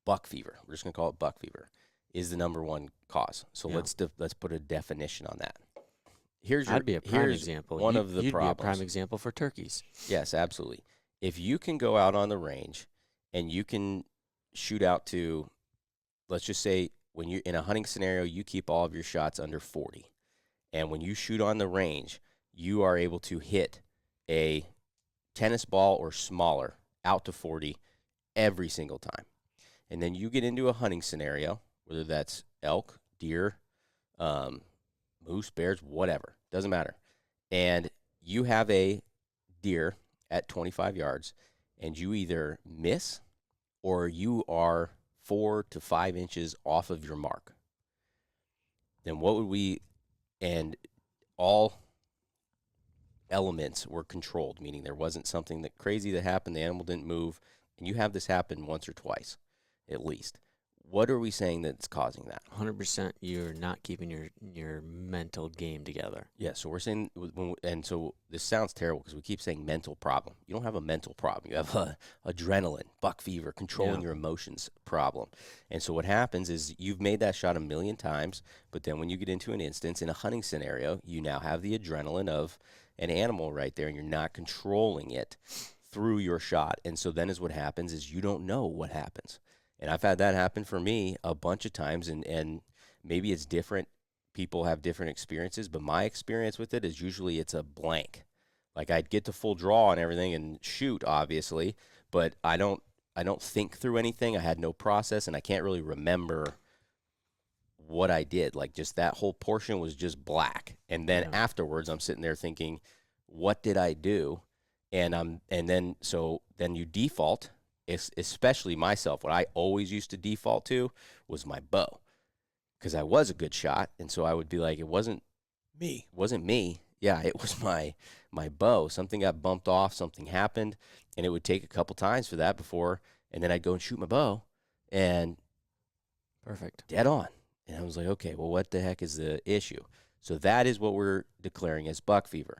buck fever. We're just going to call it buck fever is the number one cause. So Yeah. let's put a definition on that. Here's I'd be a prime here's example. one of the You'd be a problems. prime example for turkeys. Yes, absolutely. If you can go out on the range and you can shoot out to, let's just say when you're in a hunting scenario, you keep all of your shots under 40. And when you shoot on the range, you are able to hit a tennis ball or smaller out to 40 every single time. And then you get into a hunting scenario, whether that's elk, deer, moose, bears, whatever, doesn't matter. And you have a deer at 25 yards, and you either miss or you are 4 to 5 inches off of your mark. Then what would we, and all elements were controlled, meaning there wasn't something that crazy that happened, the animal didn't move, and you have this happen once or twice at least. What are we saying that's causing that? 100% you're not keeping your mental game together. Yeah, so we're saying, and so this sounds terrible because we keep saying mental problem. You don't have a mental problem. You have a adrenaline, buck fever, controlling your emotions problem. And so what happens is you've made that shot a million times, but then when you get into an instance in a hunting scenario, you now have the adrenaline of an animal right there, and you're not controlling it through your shot. And so then is what happens is you don't know what happens. And I've had that happen for me a bunch of times, and maybe it's different. People have different experiences, but my experience with it is usually it's a blank. Like I'd get to full draw and everything and shoot, obviously, but I don't think through anything. I had no process, and I can't really remember what I did. Like just that whole portion was just black. And then afterwards, I'm sitting there thinking, what did I do? And then you default. Especially myself, what I always used to default to was my bow, because I was a good shot, and so I would be like, it wasn't me. Yeah, it was my bow. Something got bumped off, something happened, and it would take a couple times for that before, and then I'd go and shoot my bow, and Perfect. dead on. And I was like, okay, well, what the heck is the issue? So that is what we're declaring as buck fever.